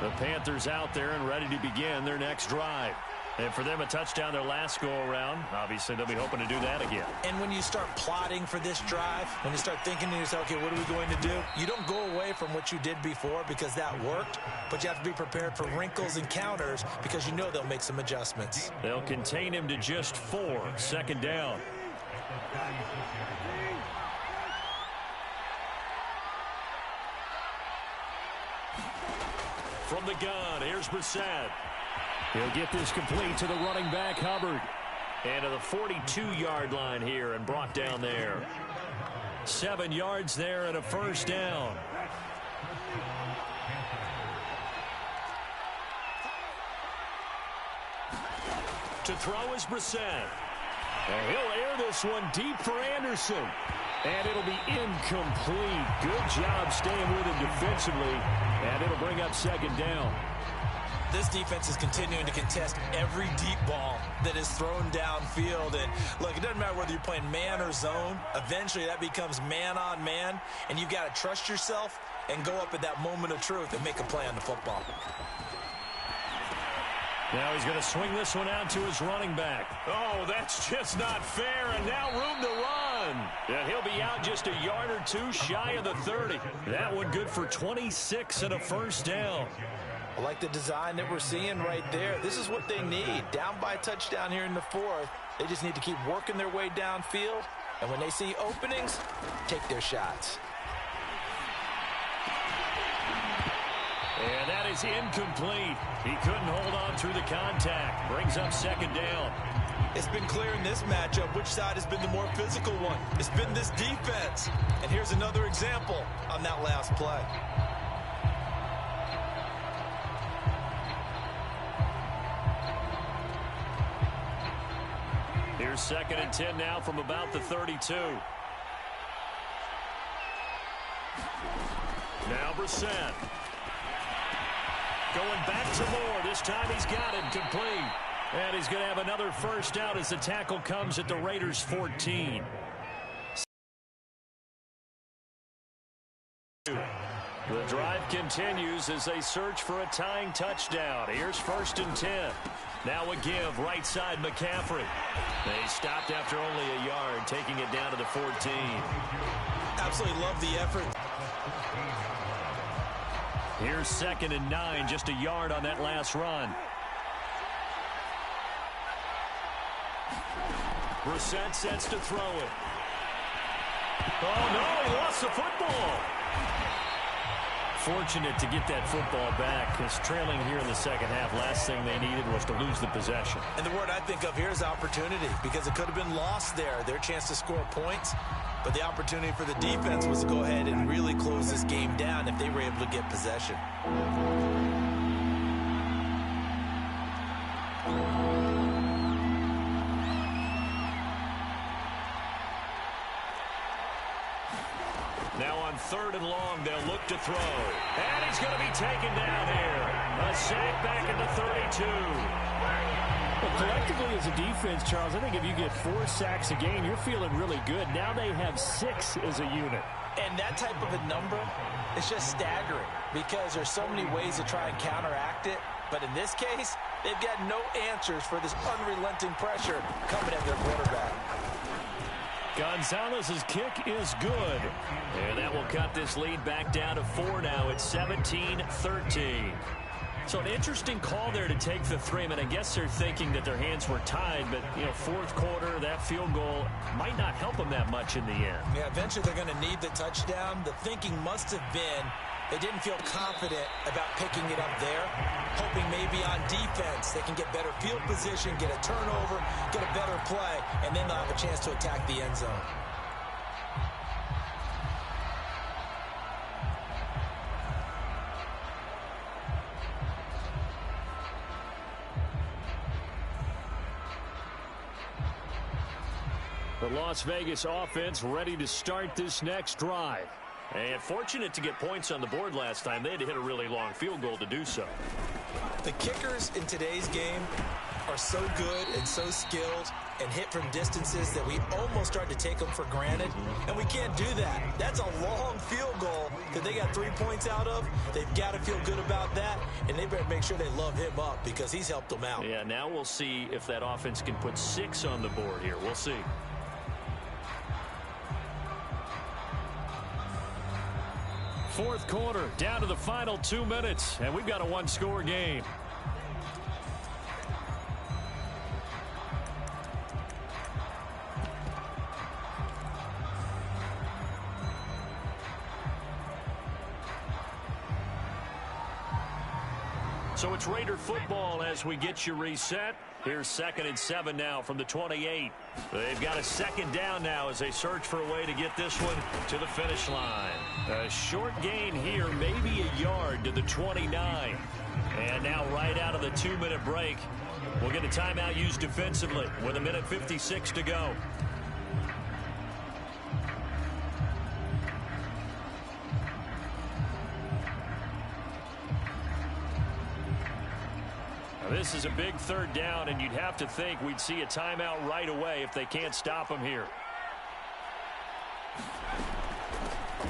The Panthers out there and ready to begin their next drive. And for them, a touchdown their last go-around. Obviously, they'll be hoping to do that again. And when you start plotting for this drive, when you start thinking to yourself, okay, what are we going to do? You don't go away from what you did before because that worked, but you have to be prepared for wrinkles and counters because you know they'll make some adjustments. They'll contain him to just 4. 2nd down. From the gun, here's Brissett. He'll get this complete to the running back, Hubbard. And to the 42-yard line here and brought down there. 7 yards there and a 1st down. To throw is Brissett. And he'll air this one deep for Anderson. And it'll be incomplete. Good job staying with him defensively. And it'll bring up 2nd down. This defense is continuing to contest every deep ball that is thrown downfield. And look, it doesn't matter whether you're playing man or zone. Eventually that becomes man on man. And you've got to trust yourself and go up at that moment of truth and make a play on the football. Now he's going to swing this one out to his running back. Oh, that's just not fair, and now room to run. And he'll be out just a yard or two shy of the 30. That one good for 26 and a 1st down. I like the design that we're seeing right there. This is what they need. Down by a touchdown here in the 4th. They just need to keep working their way downfield, and when they see openings, take their shots. And that is incomplete. He couldn't hold on through the contact. Brings up 2nd down. It's been clear in this matchup which side has been the more physical one. It's been this defense. And here's another example on that last play. Here's 2nd and 10 now from about the 32. Now Brissett. Going back to Moore. This time he's got it complete. And he's going to have another 1st down as the tackle comes at the Raiders' 14. The drive continues as they search for a tying touchdown. Here's 1st and 10. Now a give, right side McCaffrey. They stopped after only a yard, taking it down to the 14. Absolutely love the effort. Here's 2nd and 9, just a yard on that last run. Brissett sets to throw it. Oh, no, he lost the football. Fortunate to get that football back, because trailing here in the second half, last thing they needed was to lose the possession. And the word I think of here is opportunity, because it could have been lost there, their chance to score points. But the opportunity for the defense was to go ahead and really close this game down if they were able to get possession. Now on 3rd and long, they'll look to throw. And he's going to be taken down here. A sack back at the 32. Well, collectively as a defense, Charles, I think if you get 4 sacks a game, you're feeling really good. Now they have 6 as a unit. And that type of a number is just staggering because there's so many ways to try and counteract it. But in this case, they've got no answers for this unrelenting pressure coming at their quarterback. Gonzalez's kick is good. And that will cut this lead back down to 4 now. It's 17-13. So an interesting call there to take the 3. I mean, I guess they're thinking that their hands were tied, but, you know, 4th quarter, that field goal might not help them that much in the end. Yeah, eventually they're going to need the touchdown. The thinking must have been they didn't feel confident about picking it up there, hoping maybe on defense they can get better field position, get a turnover, get a better play, and then they'll have a chance to attack the end zone. The Las Vegas offense ready to start this next drive. And fortunate to get points on the board last time. They had to hit a really long field goal to do so. The kickers in today's game are so good and so skilled and hit from distances that we almost start to take them for granted. And we can't do that. That's a long field goal that they got 3 points out of. They've got to feel good about that. And they better make sure they love him up because he's helped them out. Yeah, now we'll see if that offense can put 6 on the board here. We'll see. Fourth quarter, down to the final 2 minutes, and we've got a one-score game. So it's Raider football as we get you reset. Here's 2nd and 7 now from the 28. They've got a 2nd down now as they search for a way to get this one to the finish line. A short gain here, maybe a yard to the 29. And now right out of the 2-minute break, we'll get a timeout used defensively with 1:56 to go. This is a big 3rd down, and you'd have to think we'd see a timeout right away if they can't stop him here.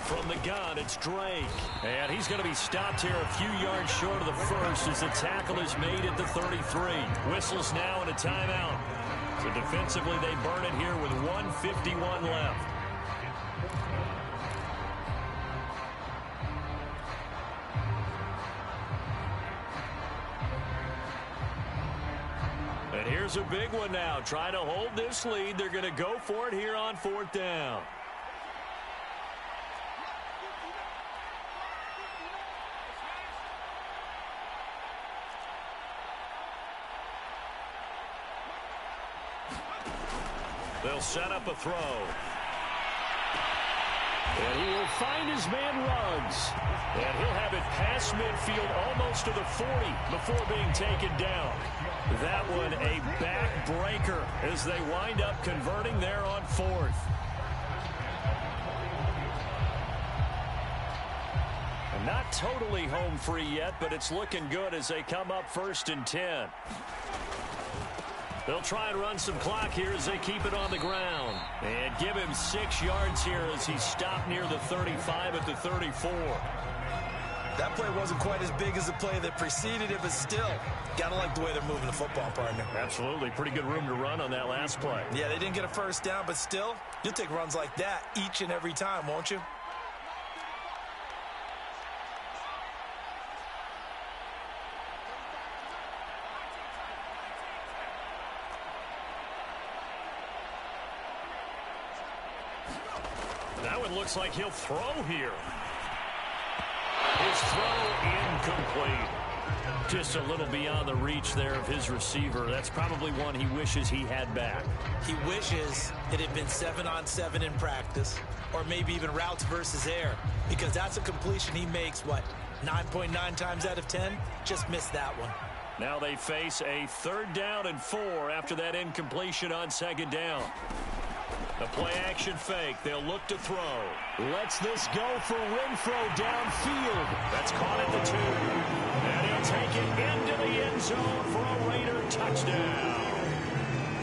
From the gun, it's Drake. And he's going to be stopped here a few yards short of the first as the tackle is made at the 33. Whistles now and a timeout. So defensively, they burn it here with 1:51 left. And here's a big one now. Trying to hold this lead. They're going to go for it here on 4th down. They'll set up a throw. And he will find his man Ruggs. And he'll have it past midfield almost to the 40 before being taken down. That one a backbreaker as they wind up converting there on 4th. And not totally home free yet, but it's looking good as they come up 1st and 10. They'll try and run some clock here as they keep it on the ground. And give him 6 yards here as he's stopped near the 35 at the 34. That play wasn't quite as big as the play that preceded it, but still, got to like the way they're moving the football, partner. Absolutely. Pretty good room to run on that last play. Yeah, they didn't get a 1st down, but still, you'll take runs like that each and every time, won't you? That one looks like he'll throw here. He His throw incomplete. Just a little beyond the reach there of his receiver. That's probably one he wishes he had back. He wishes it had been 7-on-7 in practice, or maybe even routes versus air, because that's a completion he makes, 9.9 times out of 10? Just missed that one. Now they face a 3rd down and 4 after that incompletion on 2nd down. The play-action fake. They'll look to throw. Lets this go for Renfro downfield. That's caught at the 2. And he'll take it into the end zone for a Raider touchdown.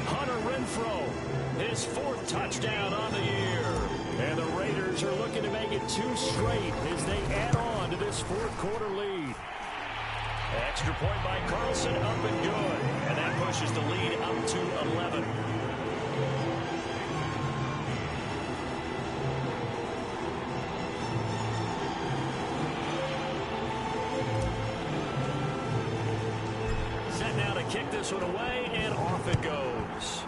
Hunter Renfro, his 4th touchdown on the year. And the Raiders are looking to make it 2 straight as they add on to this 4th quarter lead. Extra point by Carlson, up and good. And that pushes the lead up to 11. Set now to kick this one away, and off it goes.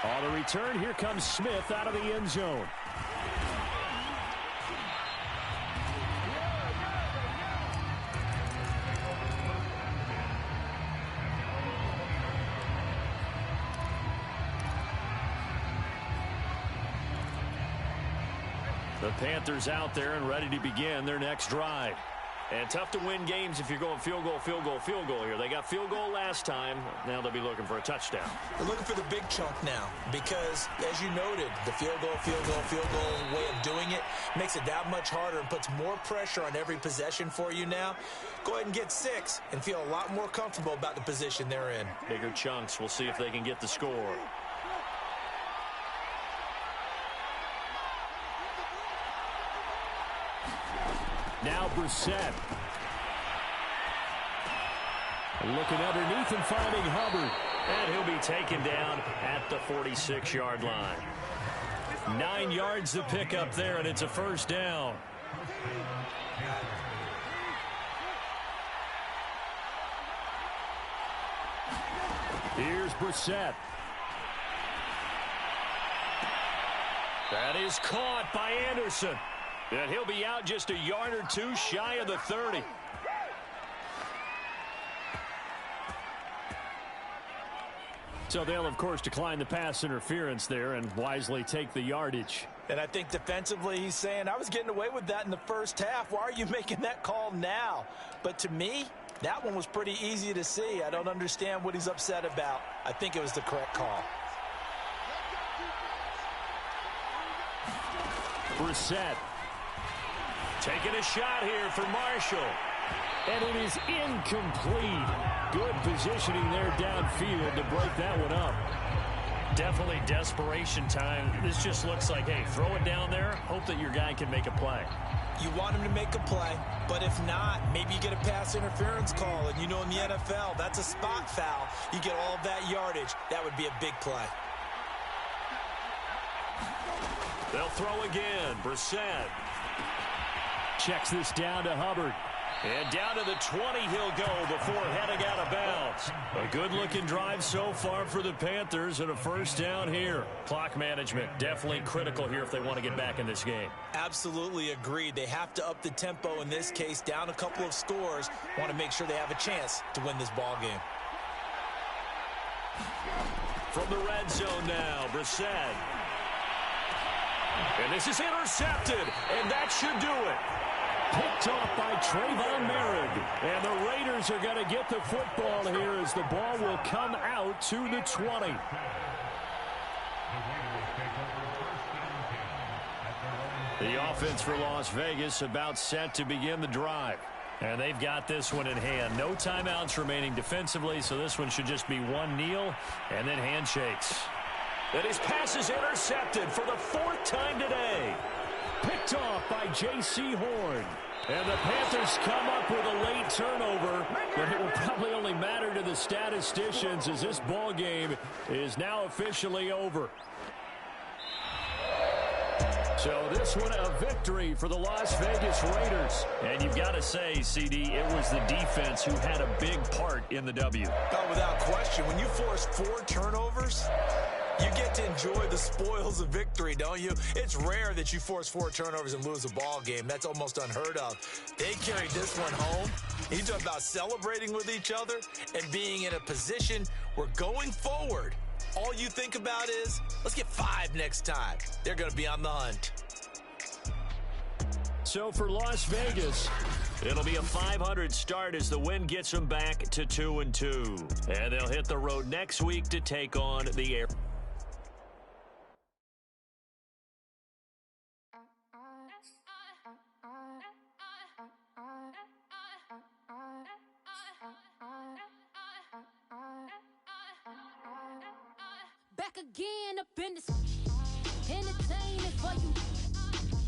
On the return, here comes Smith out of the end zone. The Panthers out there and ready to begin their next drive. And tough to win games if you're going field goal, field goal, field goal here. They got field goal last time. Now they'll be looking for a touchdown. They're looking for the big chunk now because, as you noted, the field goal way of doing it makes it that much harder and puts more pressure on every possession for you now. Go ahead and get 6 and feel a lot more comfortable about the position they're in. Bigger chunks. We'll see if they can get the score. Now Brissett. Looking underneath and finding Hubbard. And he'll be taken down at the 46-yard line. 9 yards to pick up there, and it's a 1st down. Here's Brissett. That is caught by Anderson. And he'll be out just a yard or 2 shy of the 30. So they'll, of course, decline the pass interference there and wisely take the yardage. And I think defensively he's saying, I was getting away with that in the first half. Why are you making that call now? But to me, that one was pretty easy to see. I don't understand what he's upset about. I think it was the correct call. Brissett. Taking a shot here for Marshall. And it is incomplete. Good positioning there downfield to break that one up. Definitely desperation time. This just looks like, hey, throw it down there. Hope that your guy can make a play. You want him to make a play, but if not, maybe you get a pass interference call. And you know in the NFL, that's a spot foul. You get all of that yardage. That would be a big play. They'll throw again. Brissett. Checks this down to Hubbard. And down to the 20 he'll go before heading out of bounds. A good-looking drive so far for the Panthers and a 1st down here. Clock management definitely critical here if they want to get back in this game. Absolutely agreed. They have to up the tempo in this case, down a couple of scores. Want to make sure they have a chance to win this ball game. From the red zone now, Brissett. And this is intercepted, and that should do it. Picked off by Trayvon Merritt. And the Raiders are going to get the football here as the ball will come out to the 20. The offense for Las Vegas about set to begin the drive. And they've got this one in hand. No timeouts remaining defensively, so this one should just be one kneel and then handshakes. And his pass is intercepted for the 4th time today. Picked off by J.C. Horn. And the Panthers come up with a late turnover, but it will probably only matter to the statisticians as this ball game is now officially over. So this one a victory for the Las Vegas Raiders. And you've got to say, CD, it was the defense who had a big part in the W. Oh, without question. When you force 4 turnovers, You get to enjoy the spoils of victory, don't you? It's rare that you force 4 turnovers and lose a ball game. That's almost unheard of. They carried this one home. You talk about celebrating with each other and being in a position where going forward, all you think about is, let's get 5 next time. They're going to be on the hunt. So for Las Vegas, it'll be a 500 start as the win gets them back to 2-2. And they'll hit the road next week to take on the Air. Back again up in this entertaining for you.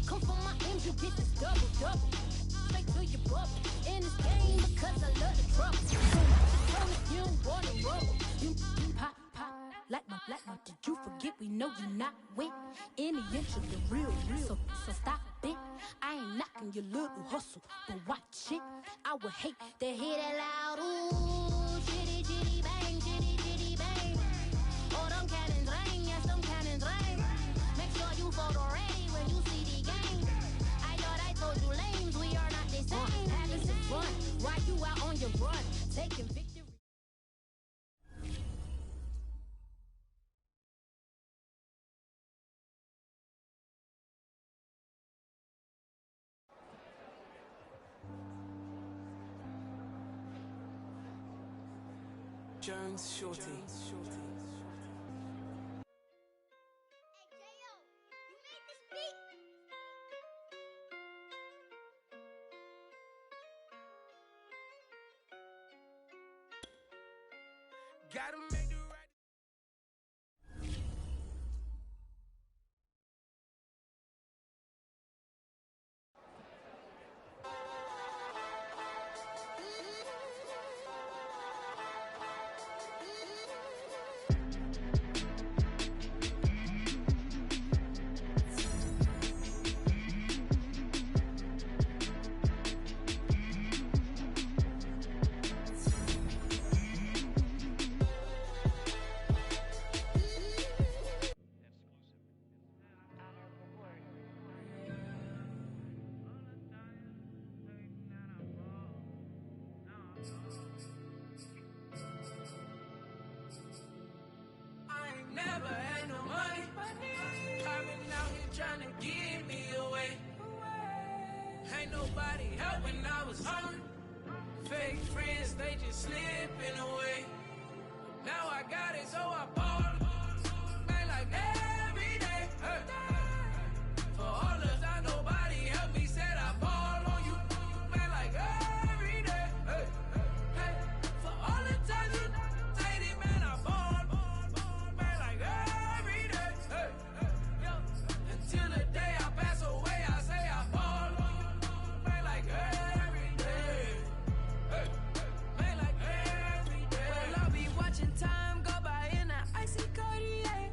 Come for my M's, you get this double. Straight to your bubble. In this game because I love the trouble. So if you don't wanna rubble, you pop. Like my, did you forget we know you not with any inch of the real. So stop it. I ain't knocking your little hustle, but watch it. I would hate to hear that loud ooh, chitty bang, chitty bang. Oh, them cannons ring, yes, them cannons ring. Make sure you photo ready when you see the game. I thought I told you lames, we are not the same. Having some fun, while you out on your run, taking victory. Jones Shorty. Gotta make the right. Never had no money. I've been out here trying to give me away. Ain't nobody help when I was hungry. Fake friends, they just slipping away. Now I got it, so I bought it. Man, like every day. Hey. For all the time nobody helped me, said I ball on you. Man, like every day. Hey. Hey. For all the times you dated, man, I ball. Until the day I pass away, I say I ball on you, man, like every day. Man, like every day. Well, I'll be watching time go by in an icy Cartier.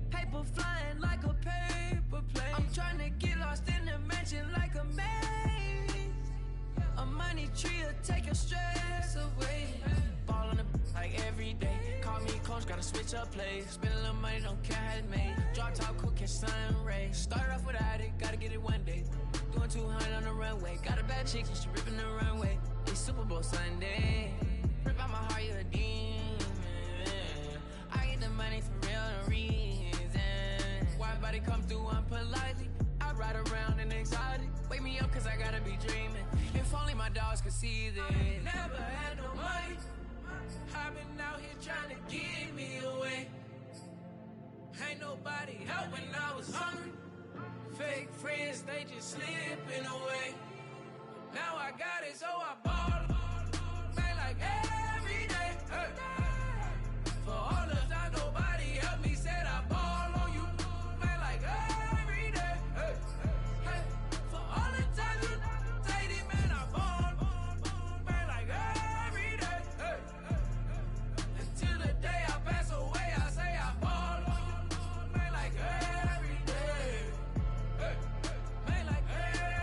Paper flying like a paper plane. I'm trying to get lost in the mansion like a maze. A money tree will take your stress away. Ball on the like every day. Call me coach, gotta switch up plays. Spend a little money, don't care how it's made. Drop top, cook, catch sun rays. Started off without it, gotta get it one day. Doing 200 on the runway. Got a bad chick, she ripping the runway. It's Super Bowl Sunday. Rip out my heart, you a demon. I get the money for real, no reason. Why everybody come through unpolitely? I ride around in exotic. Wake me up, cause I gotta be dreaming. If only my dogs could see this. Never had no money. I've been out here trying to give me away. Ain't nobody help when I was hungry. Fake friends, they just slipping away. Now I got it, so I bought it. Man, like every day. Hey. For all the time nobody helped me, said I ball on you. Man, like every day. Hey. Hey. For all the time you dated, man, I ball. Man, like every day. Hey. Until the day I pass away, I say I ball on you. Man, like every day. Hey. Man, like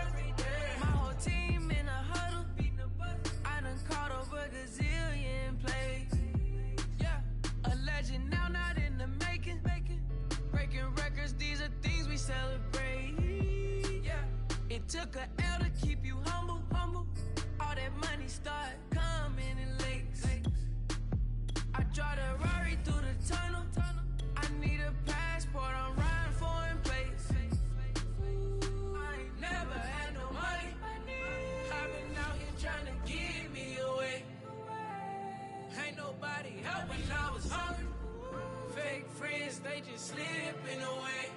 every day. My whole team in a huddle, beating the bus. I done caught over Gazelle. Took a L to keep you humble, humble. All that money start coming in lakes. I drive the Rari through the tunnel. I need a passport, I'm riding foreign plates. I ain't never had no money. I've been out here trying to give me away. Ain't nobody help when I was hungry. Fake friends, they just slipping away.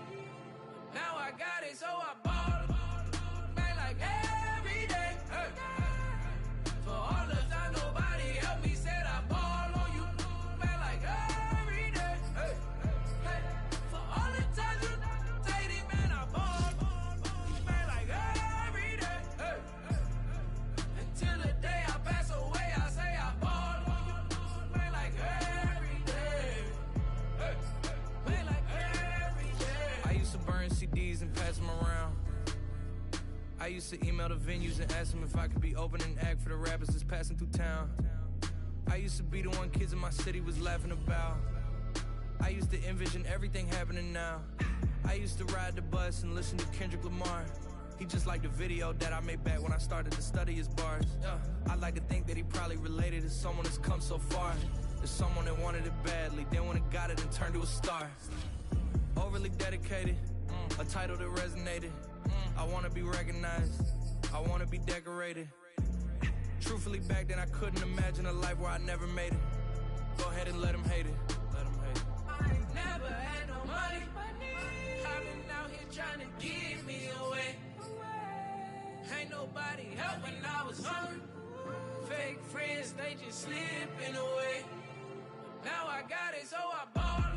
Now I got it, so I bought them. Man, like every day. Hey. For all the time nobody helped me, said I ball on you. Man, like every day. Hey. Hey. For all the times you dated, man, I ball. Man, like every day. Hey. Until the day I pass away, I say I ball on you. Man, like every day. Hey. Man, like every day. I used to burn CDs and pass them around. I used to email the venues and ask them if I could be opening act for the rappers that's passing through town. I used to be the one kids in my city was laughing about. I used to envision everything happening now. I used to ride the bus and listen to Kendrick Lamar. He just liked the video that I made back when I started to study his bars. I like to think that he probably related to someone that's come so far. There's someone that wanted it badly, then when it got it and turned to a star. Overly dedicated, a title that resonated. I wanna be recognized, I wanna be decorated. Truthfully, back then I couldn't imagine a life where I never made it. Go ahead and let them hate it. Let them hate it. I ain't never had no money. I've been out here trying to give me away. Ain't nobody help when I was hungry. Fake friends, they just slipping away. Now I got it, so I bought